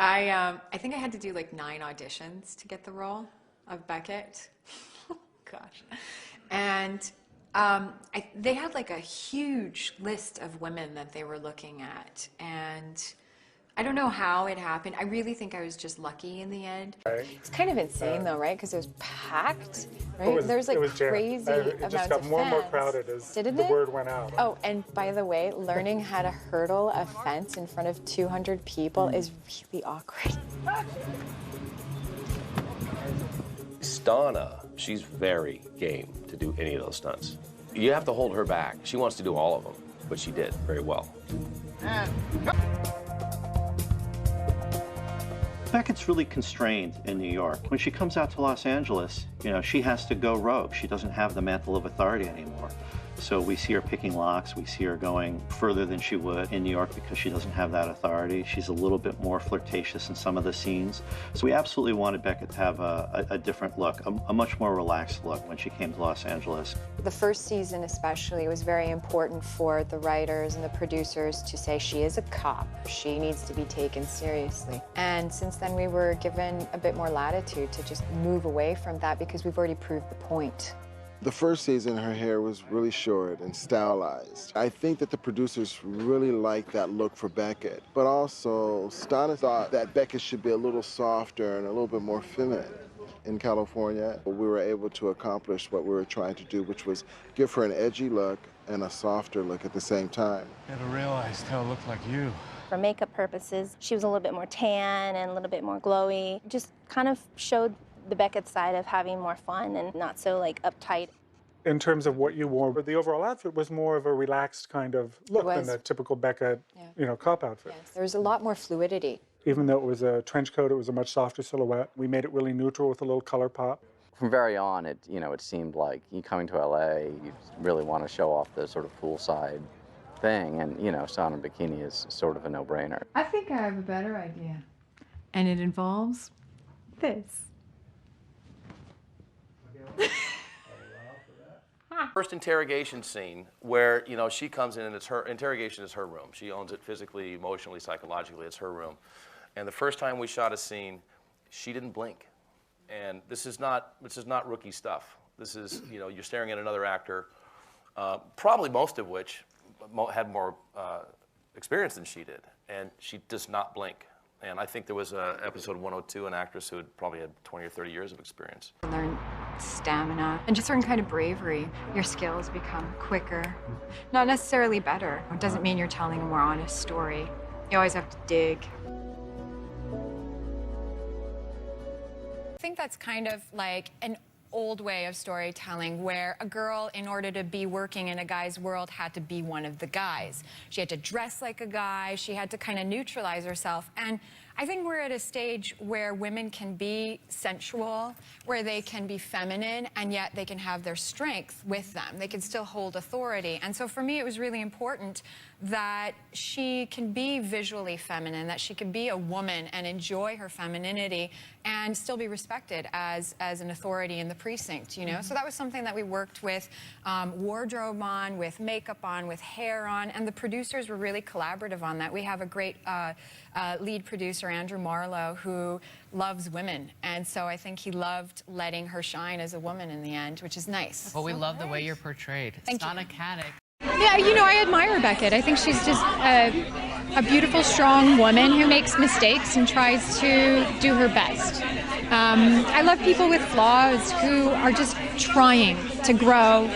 I think I had to do like 9 auditions to get the role of Beckett. Gosh. And they had like a huge list of women that they were looking at. And I don't know how it happened. I really think I was just lucky in the end. It's kind of insane though, right? Because it was packed, right? There was like crazy It amounts just got of more and more fans. crowded as Didn't the it? word went out. Oh, and by the way, learning how to hurdle a fence in front of 200 people is really awkward. Stana, she's very game to do any of those stunts. You have to hold her back. She wants to do all of them, but she did very well. Beckett's really constrained in New York. When she comes out to Los Angeles, you know, she has to go rogue. She doesn't have the mantle of authority anymore. So we see her picking locks. We see her going further than she would in New York because she doesn't have that authority. She's a little bit more flirtatious in some of the scenes. So we absolutely wanted Beckett to have a different look, a much more relaxed look when she came to Los Angeles. The first season especially, it was very important for the writers and the producers to say she is a cop. She needs to be taken seriously. And since then we were given a bit more latitude to just move away from that because we've already proved the point. The first season, her hair was really short and stylized. I think that the producers really liked that look for Beckett, but also Stana thought that Beckett should be a little softer and a little bit more feminine. In California, we were able to accomplish what we were trying to do, which was give her an edgy look and a softer look at the same time. Never realized how it looked like you. For makeup purposes, she was a little bit more tan and a little bit more glowy. Just kind of showed the Beckett side of having more fun and not so like uptight. In terms of what you wore, but the overall outfit was more of a relaxed kind of look than the typical Beckett, cop outfit. Yes, there was a lot more fluidity. Even though it was a trench coat, it was a much softer silhouette. We made it really neutral with a little color pop. From very on, it seemed like you coming to LA, you really want to show off the sort of poolside thing, and Stana in bikini is sort of a no-brainer. I think I have a better idea. And it involves this. First interrogation scene where, she comes in and it's her, interrogation is her room. She owns it physically, emotionally, psychologically, it's her room. And the first time we shot a scene, she didn't blink. And this is not rookie stuff. This is, you're staring at another actor, probably most of which had more experience than she did. And she does not blink. And I think there was episode 102, an actress who had probably had 20 or 30 years of experience. Learn stamina and just certain kind of bravery. Your skills become quicker, not necessarily better. It doesn't mean you're telling a more honest story. You always have to dig. I think that's kind of like an old way of storytelling where a girl, in order to be working in a guy's world, had to be one of the guys. She had to dress like a guy. She had to kind of neutralize herself. And I think we're at a stage where women can be sensual, where they can be feminine, and yet they can have their strength with them. They can still hold authority. And so for me, it was really important that she can be visually feminine, that she can be a woman and enjoy her femininity and still be respected as an authority in the precinct, So that was something that we worked with wardrobe on, with makeup on, with hair on, and the producers were really collaborative on that. We have a great lead producer, Andrew Marlowe, who loves women, and so I think he loved letting her shine as a woman in the end, which is nice. Well, we love the way you're portrayed. Stana Katic. Yeah, I admire Beckett. I think she's just a beautiful, strong woman who makes mistakes and tries to do her best. I love people with flaws who are just trying to grow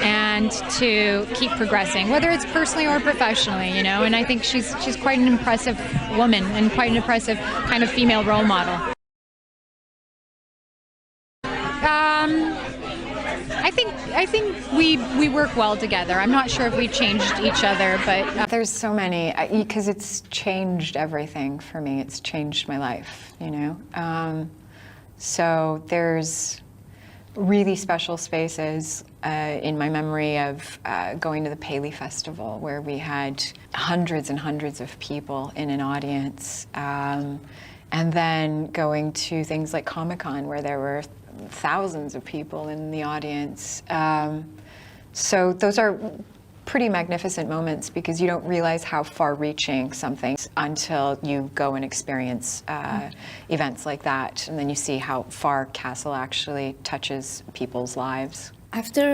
and to keep progressing, whether it's personally or professionally, and I think she's quite an impressive woman and quite an impressive kind of female role model. I think we work well together. I'm not sure if we changed each other, but There's so many, because it's changed everything for me. It's changed my life, So there's really special spaces in my memory of going to the Paley Festival, where we had hundreds and hundreds of people in an audience, and then going to things like Comic-Con, where there were thousands of people in the audience. So those are pretty magnificent moments because you don't realize how far-reaching something until you go and experience events like that, and then you see how far Castle actually touches people's lives. After